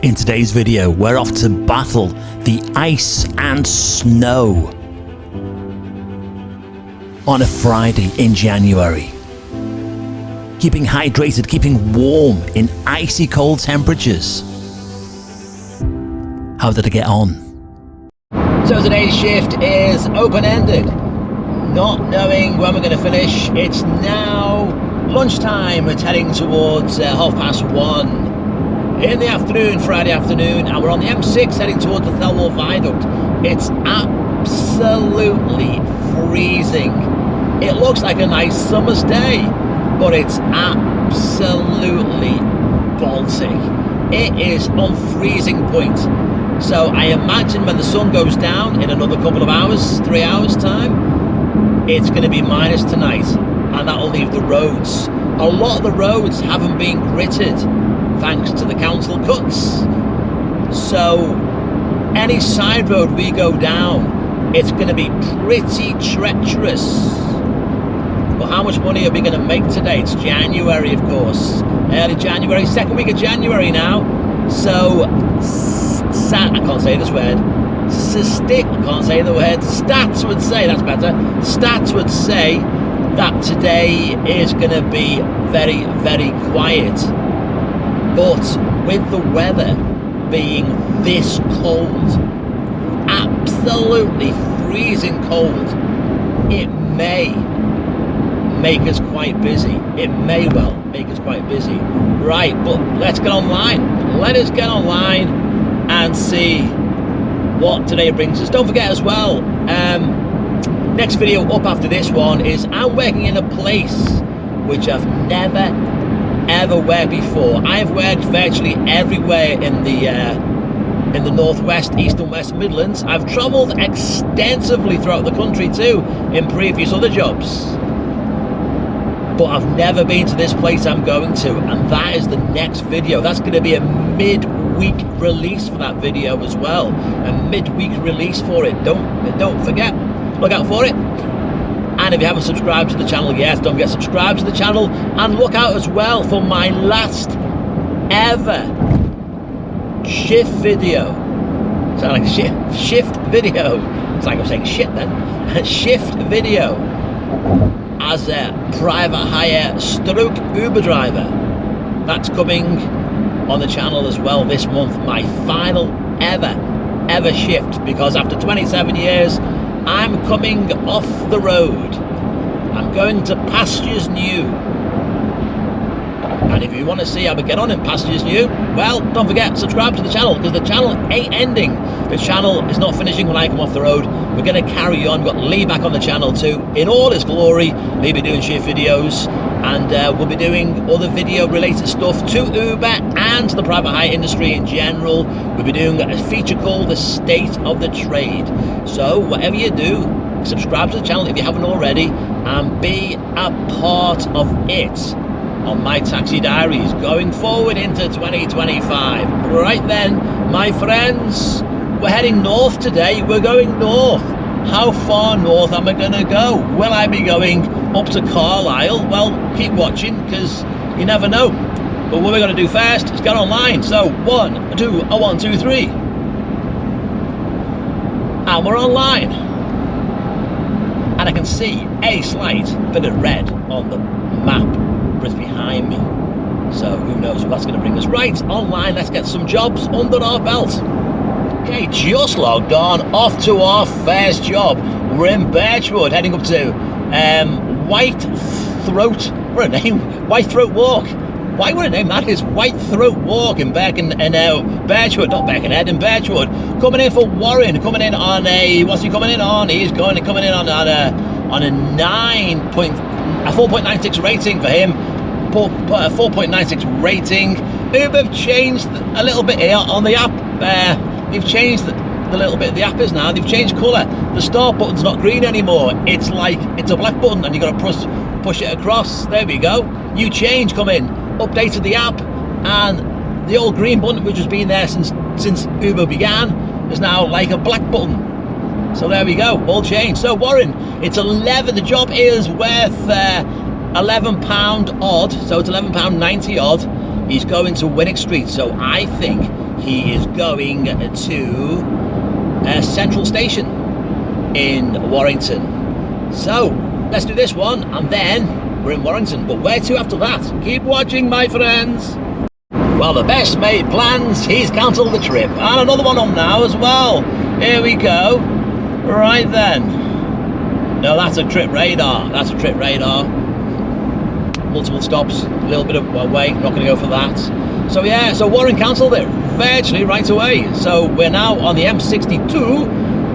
In today's video, we're off to battle the ice and snow on a Friday in January. Keeping hydrated, keeping warm in icy cold temperatures. How did I get on? So today's shift is open-ended, not knowing when we're going to finish. It's now lunchtime. It's heading towards 1:30 in the afternoon, Friday afternoon, and we're on the M6 heading towards the Thelwall Viaduct. It's absolutely freezing. It looks like a nice summer's day, but it's absolutely Baltic. It is on freezing point. So I imagine when the sun goes down in another couple of hours, 3 hours time, it's going to be minus tonight, and that'll leave the roads. A lot of the roads haven't been gritted thanks to the council cuts. So any side road we go down, it's going to be pretty treacherous. But how much money are we going to make today? It's January, of course. Early January, second week of January now. So I can't say this word. I can't say the word. Stats would say, that's better. Stats would say that today is going to be very, very quiet. But with the weather being this cold, absolutely freezing cold, it may make us quite busy. It may well make us quite busy. Right, but let's get online. Let us get online and see what today brings us. Don't forget as well, next video up after this one is I'm working in a place which I've never ever worked before. I've worked virtually everywhere in the northwest, east and west Midlands. I've travelled extensively throughout the country too in previous other jobs, but I've never been to this place I'm going to, and that is the next video. That's going to be a mid-week release for that video as well. A mid-week release for it. Don't forget, look out for it. And if you haven't subscribed to the channel yet, don't forget to subscribe to the channel, and look out as well for my last ever shift video. Sound like a shift video. It's like I'm saying shit then. Shift video as a private hire stroke Uber driver. That's coming on the channel as well this month. My final ever shift, because after 27 years I'm coming off the road. I'm going to pastures new. And if you want to see how we get on in pastures new, well, don't forget, subscribe to the channel, because the channel ain't ending. The channel is not finishing when I come off the road. We're going to carry on. We've got Lee back on the channel too, in all his glory. Lee be doing shift videos, and we'll be doing other video related stuff to Uber and the private hire industry in general. We'll be doing a feature called The State of the Trade. So whatever you do, subscribe to the channel if you haven't already, and be a part of it on my taxi diaries going forward into 2025. Right then, my friends, we're heading north today. We're going north. How far north am I going to go? Will I be going up to Carlisle? Well, keep watching, because you never know. But what we're going to do first is get online. So 1, 2, 3. And we're online. And I can see a slight bit of red on the map is behind me. So who knows what that's going to bring us. Right, online, let's get some jobs under our belt. Okay, just logged on, off to our first job. We're in Birchwood, heading up to White Throat, what a name, White Throat Walk. Why would a name that is? White Throat Walk in Birchwood, not Birkenhead, in Birchwood. Coming in for Warren, coming in on a, what's he coming in on? He's coming in on a 4.96 rating for him. 4.96 rating. Uber have changed a little bit here on the app. They've changed the little bit. The app is now. They've changed colour. The start button's not green anymore. It's like it's a black button, and you got to push it across. There we go. New change come in. Updated the app, and the old green button, which has been there since Uber began, is now like a black button. So there we go. All changed. So Warren, it's 11. The job is worth £11 odd. So it's £11.90 odd. He's going to Winnick Street. So I think he is going to Central Station in Warrington. So let's do this one, and then we're in Warrington. But where to after that? Keep watching, my friends. Well, the best made plans, he's cancelled the trip. And another one on now as well. Here we go. Right then. No, that's a trip radar. That's a trip radar. Multiple stops, a little bit of way, not going to go for that. So yeah, so Warren cancelled it virtually right away. So we're now on the M62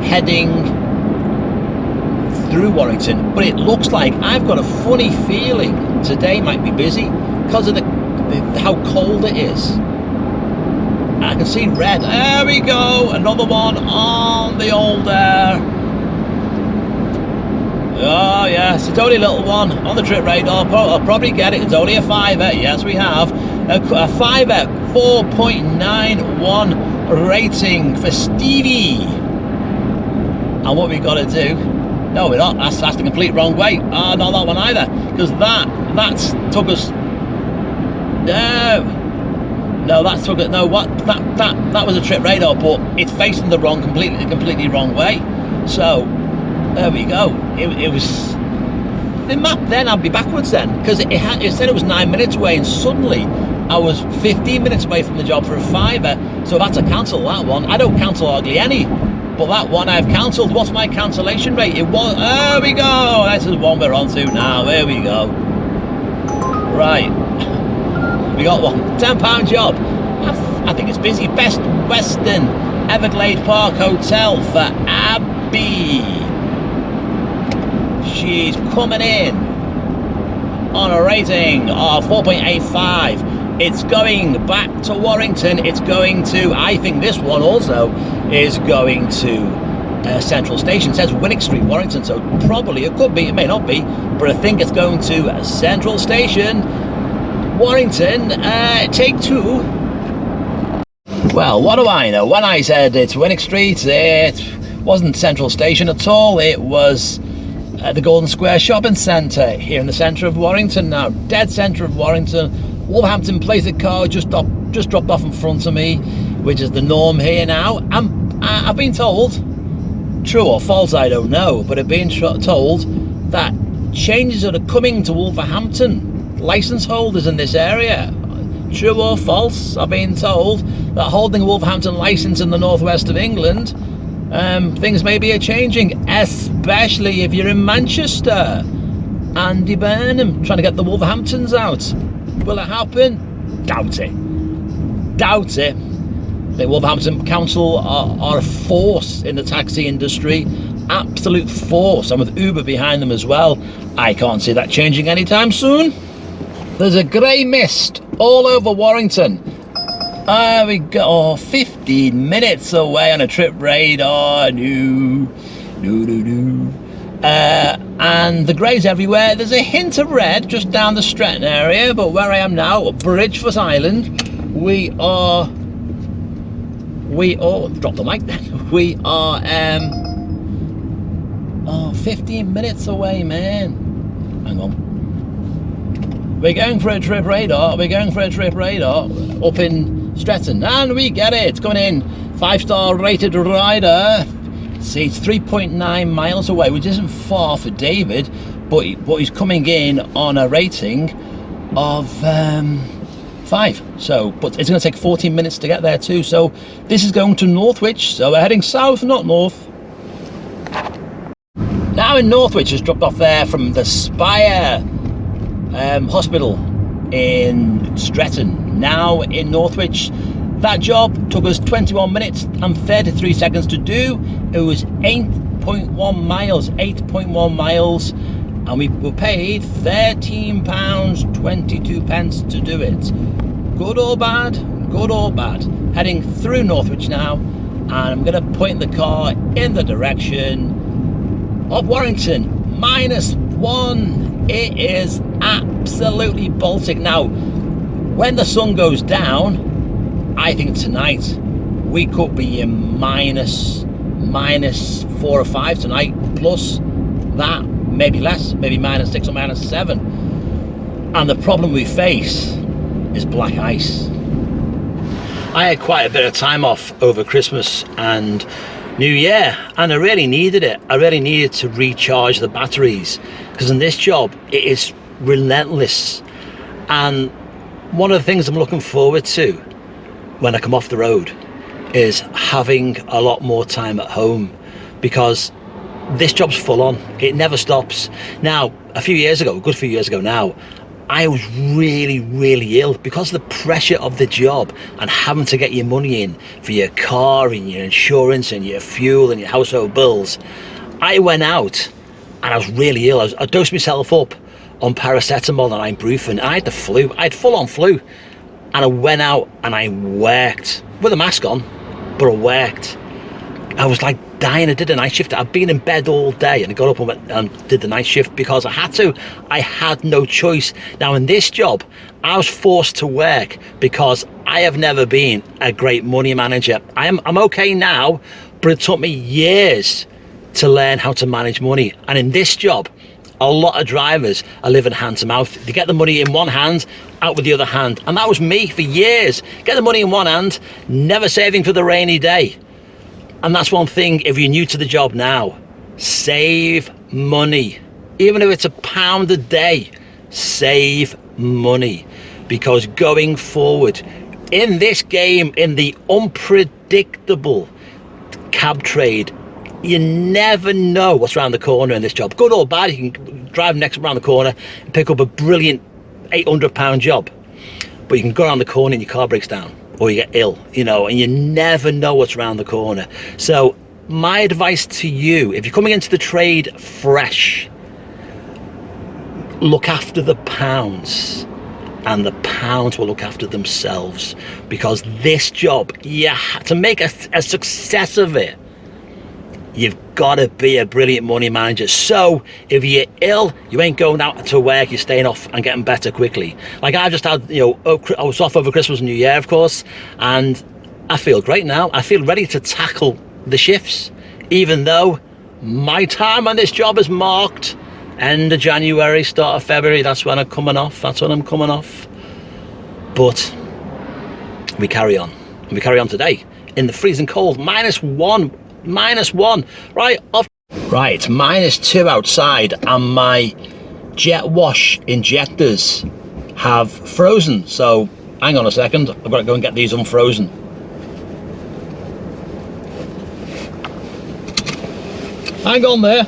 heading through Warrington. But it looks like, I've got a funny feeling today might be busy because of how cold it is. I can see red. There we go, another one on the old oh yes, it's only a little one on the trip radar. I'll probably get it. It's only a 5er. Yes, we have a 5er, 4.91 rating for Stevie. And what we got to do? No, we're not. That's the complete wrong way. Ah, not that one either, because that's took us. No, that took it. No, what? That was a trip radar, but it's facing the completely wrong way. So there we go. It was the map. Then I'd be backwards then, because it said it was 9 minutes away, and suddenly I was 15 minutes away from the job for a 5er. So I've had to cancel that one. I don't cancel hardly any, but that one I've cancelled. What's my cancellation rate? It was. There we go. This is the one we're on to now. There we go. Right. We got one. £10 job. I think it's busy. Best Western Everglade Park Hotel for Abby. She's coming in on a rating of 4.85. It's going back to Warrington. It's going to, I think this one also is going to Central Station. It says Winnick Street, Warrington, so probably it could be, it may not be, but I think it's going to Central Station, Warrington. Take 2. Well, what do I know? When I said it's Winnick Street, it wasn't Central Station at all. It was the Golden Square Shopping Centre here in the centre of Warrington now. Dead centre of Warrington. Wolverhampton Plated car just dropped off in front of me, which is the norm here now. I've been told, true or false I don't know, but I've been told that changes are coming to Wolverhampton licence holders in this area. True or false, I've been told that holding a Wolverhampton licence in the northwest of England, things maybe are changing, especially if you're in Manchester. Andy Burnham trying to get the Wolverhamptons out. Will it happen? Doubt it. Doubt it. The Wolverhampton Council are a force in the taxi industry. Absolute force. And with Uber behind them as well. I can't see that changing anytime soon. There's a grey mist all over Warrington. We go 15 minutes away on a trip radar. And the grey's everywhere. There's a hint of red just down the Stretton area, but where I am now, Bridgefoot Island, we are drop the mic then. We are 15 minutes away, man. Hang on. We're going for a trip radar. Up in Stretton, and we get it. It's coming in. 5-star rated rider. See, it's 3.9 miles away, which isn't far for David, but he's coming in on a rating of 5. So, but it's going to take 14 minutes to get there too. So this is going to Northwich. So we're heading south, not north. Now in Northwich, has dropped off there from the Spire Hospital in Stretton. Now in Northwich. That job took us 21 minutes and 33 seconds to do. It was 8.1 miles, and we were paid £13.22 to do it. Good or bad? Good or bad? Heading through Northwich now, and I'm going to point the car in the direction of Warrington. -1. It is absolutely Baltic. Now, when the sun goes down, I think tonight we could be in minus 4 or 5 tonight, plus that, maybe less, maybe -6 or -7. And the problem we face is black ice. I had quite a bit of time off over Christmas and New Year, and I really needed it. I really needed to recharge the batteries, because in this job it is relentless. And one of the things I'm looking forward to when I come off the road is having a lot more time at home, because this job's full on. It never stops. Now, a few years ago, a good few years ago now, I was really ill because of the pressure of the job and having to get your money in for your car and your insurance and your fuel and your household bills. I went out and I was really ill. I dosed myself up on paracetamol and ibuprofen, and I had the flu. I had full-on flu, and I went out and I worked with a mask on, but I worked. I was like dying. I did a night shift. I'd been in bed all day, and I got up and went and did the night shift because I had to. I had no choice. Now in this job, I was forced to work because I have never been a great money manager. I'm okay now, but it took me years to learn how to manage money. And in this job, a lot of drivers are living hand to mouth. They get the money in one hand, out with the other hand. And that was me for years. Get the money in one hand, never saving for the rainy day. And that's one thing, if you're new to the job now, save money. Even if it's £1 a day, save money. Because going forward, in this game, in the unpredictable cab trade, you never know what's around the corner in this job. Good or bad, you can drive next around the corner and pick up a brilliant £800 job. But you can go around the corner and your car breaks down, or you get ill, you know, and you never know what's around the corner. So my advice to you, if you're coming into the trade fresh, look after the pounds, and the pounds will look after themselves. Because this job, to make a success of it, you've got to be a brilliant money manager. So if you're ill, you ain't going out to work, you're staying off and getting better quickly. Like I've just had, I was off over Christmas and New Year, of course, and I feel great now. I feel ready to tackle the shifts, even though my time on this job is marked end of January, start of February. That's when I'm coming off. But we carry on. And we carry on today in the freezing cold, -1, right off. Right, it's -2 outside, and my jet wash injectors have frozen. So hang on a second, I've got to go and get these unfrozen. Hang on there.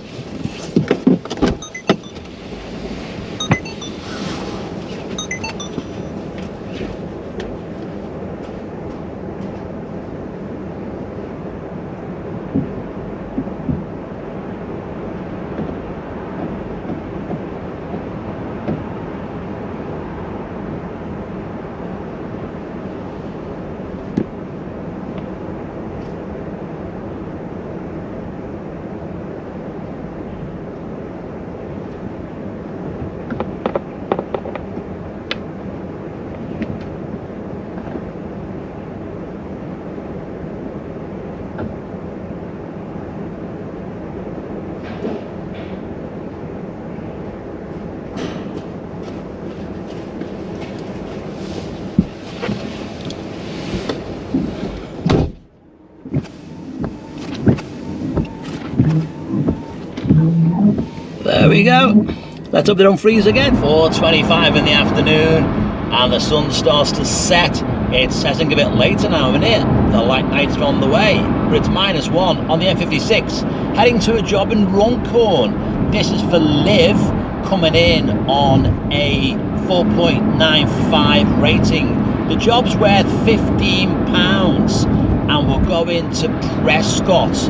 There we go. Let's hope they don't freeze again. 4:25 in the afternoon, and the sun starts to set. It's setting a bit later now, isn't it? The light nights are on the way, but it's -1 on the M56, heading to a job in Runcorn. This is for Liv, coming in on a 4.95 rating. The job's worth £15, and we'll go into Prescott.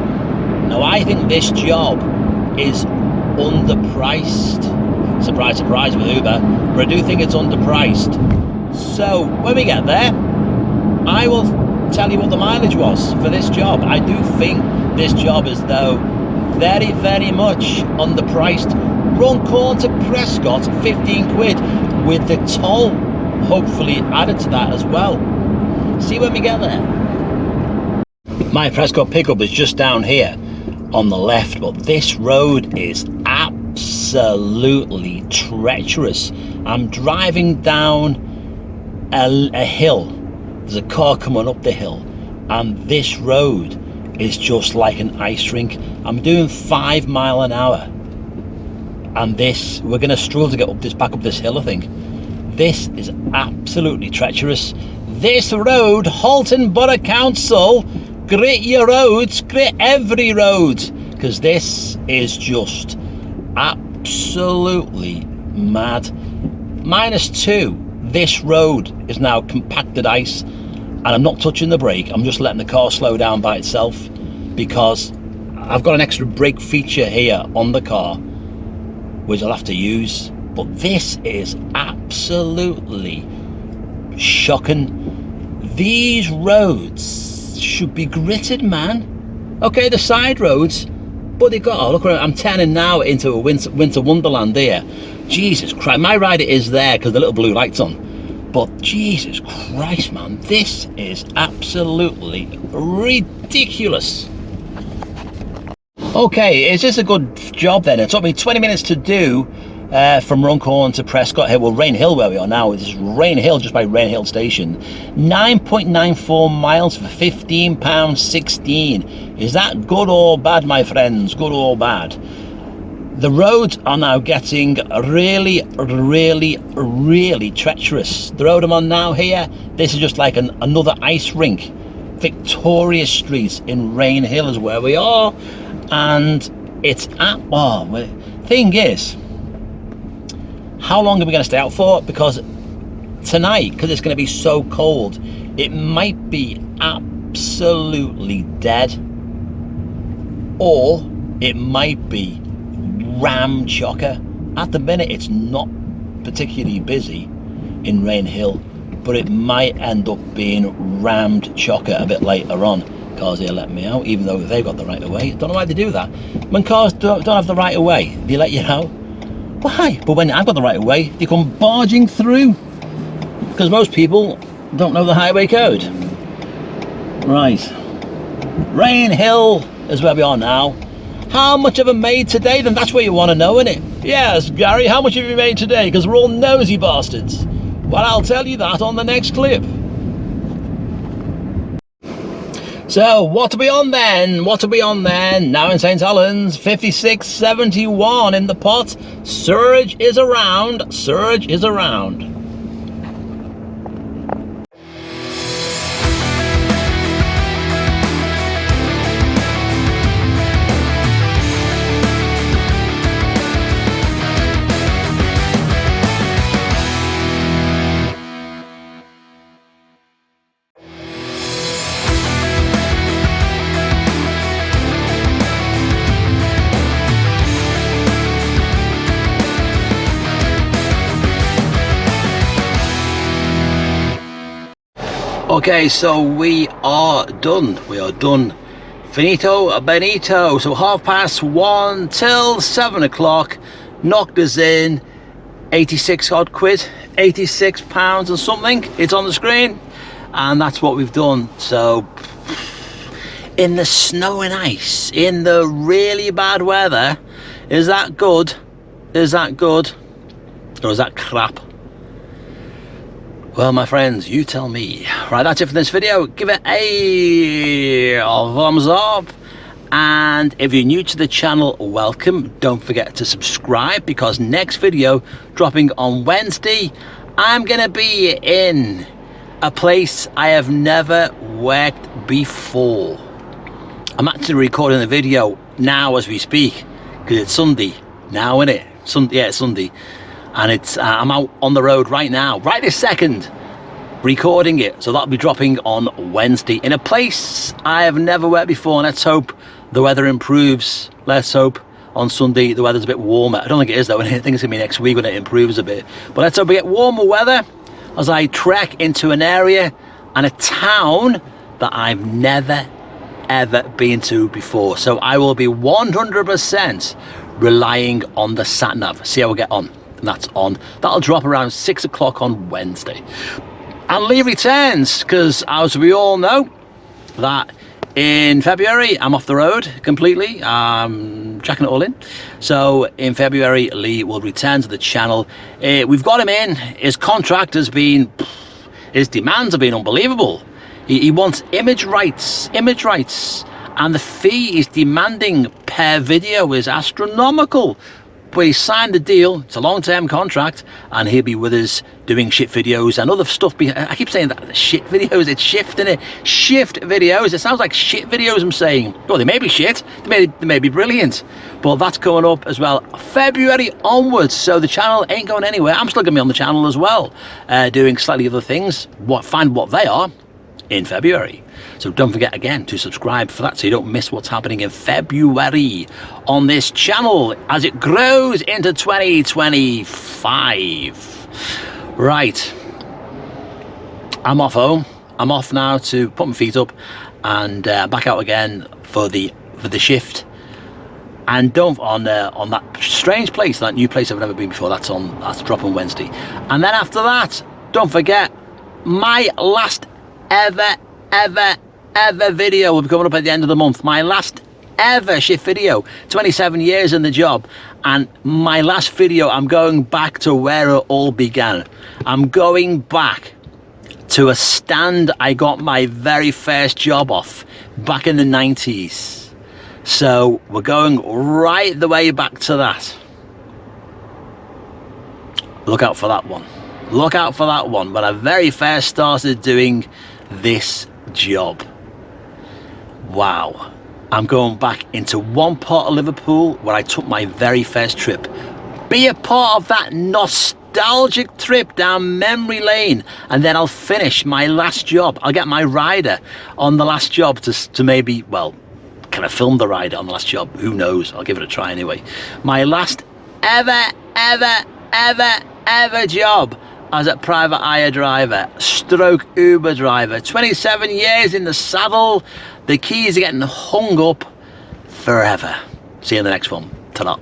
Now, I think this job is underpriced. Surprise, surprise with Uber, but I do think it's underpriced. So when we get there, I will tell you what the mileage was for this job. I do think this job is, though, very much underpriced. Runcorn to Prescott, 15 quid, with the toll hopefully added to that as well. See when we get there. My Prescott pickup is just down here on the left, but this road is absolutely treacherous. I'm driving down a hill there's a car coming up the hill, and this road is just like an ice rink. I'm doing 5 miles an hour, and we're going to struggle to get back up this hill, I think. This is absolutely treacherous. This road, Halton Borough Council, grit your roads, grit every road, because this is just absolutely mad. -2, this road is now compacted ice, and I'm not touching the brake. I'm just letting the car slow down by itself, because I've got an extra brake feature here on the car, which I'll have to use. But this is absolutely shocking. These roads should be gritted, man. Okay, the side roads, but they got, oh, look, I'm turning now into a winter wonderland here. Jesus Christ, my rider is there because the little blue light's on. But Jesus Christ, man, this is absolutely ridiculous. Okay, is this a good job then? It took me 20 minutes to do from Runcorn to Prescott Hill. Well, Rain Hill where we are now. This is Rain Hill, just by Rain Hill Station. 9.94 miles for £15.16. Is that good or bad, my friends? Good or bad? The roads are now getting really, really, really treacherous. The road I'm on now here, this is just like another ice rink. Victoria Street in Rain Hill is where we are. And it's at, oh, thing is, how long are we going to stay out for? Because tonight, because it's going to be so cold, it might be absolutely dead, or it might be ram chocker. At the minute, it's not particularly busy in Rain Hill, but it might end up being rammed chocker a bit later on. Cars here let me out, even though they've got the right of way. Don't know why they do that. When cars don't have the right of way, they let you out. Why? But when I've got the right of way, they come barging through, because most people don't know the highway code. Right, Rain Hill is where we are now. How much have I made today? Then that's what you want to know, innit? Yes, Gary, how much have you made today? Because we're all nosy bastards. Well, I'll tell you that on the next clip. So, what are we on then? What are we on then? Now in St. Helens, 56.71 in the pot. Surge is around. Surge is around. Okay, so we are done. We are done. Finito Benito. So 1:30 till 7 o'clock. Knocked us in 86 odd quid, £86 and something. It's on the screen, and that's what we've done. So in the snow and ice, in the really bad weather, is that good? Is that good? Or is that crap? Well, my friends, you tell me. Right, that's it for this video. Give it a thumbs up. And if you're new to the channel, welcome. Don't forget to subscribe, because next video dropping on Wednesday, I'm going to be in a place I have never worked before. I'm actually recording the video now as we speak, because it's Sunday now, isn't it? Sunday, yeah, it's Sunday. And it's I'm out on the road right now, right this second, recording it. So that'll be dropping on Wednesday in a place I have never worked before. And let's hope the weather improves. Let's hope on Sunday the weather's a bit warmer. I don't think it is though. I think it's gonna be next week when it improves a bit. But let's hope we get warmer weather as I trek into an area and a town that I've never ever been to before. So I will be 100% relying on the sat nav. See how we get on. And that's on. That'll drop around 6 o'clock on Wednesday. And Lee returns, because as we all know, that in February I'm off the road completely, checking it all in. So in February Lee will return to the channel. We've got him in. His contract has been His demands have been unbelievable. He wants image rights, and the fee he's demanding per video is astronomical. But he signed the deal, it's a long-term contract, and he'll be with us doing shit videos and other stuff. I keep saying that, shit videos, it's shift, innit? Shift videos, it sounds like shit videos I'm saying. Well, they may be shit, they may be brilliant, but that's coming up as well, February onwards, so the channel ain't going anywhere. I'm still going to be on the channel as well, doing slightly other things, find what they are in February. So don't forget again to subscribe for that so you don't miss what's happening in February on this channel as it grows into 2025. Right, I'm off home. I'm off now to put my feet up and back out again for the shift. And don't on that strange place, that new place I've never been before. That's dropping Wednesday. And then after that, don't forget my last ever video will be coming up at the end of the month. My last ever shift video, 27 years in the job, and my last video, I'm going back to where it all began. I'm going back to a stand I got my very first job off back in the 90s. So we're going right the way back to that. Look out for that one. Look out for that one. When I very first started doing this job. Wow. I'm going back into one part of Liverpool where I took my very first trip. Be a part of that nostalgic trip down memory lane, and then I'll finish my last job. I'll get my rider on the last job to maybe, well, can I film the rider on the last job? Who knows? I'll give it a try anyway. My last ever job as a private hire driver, stroke Uber driver. 27 years in the saddle. The keys are getting hung up forever. See you in the next one. Ta-da.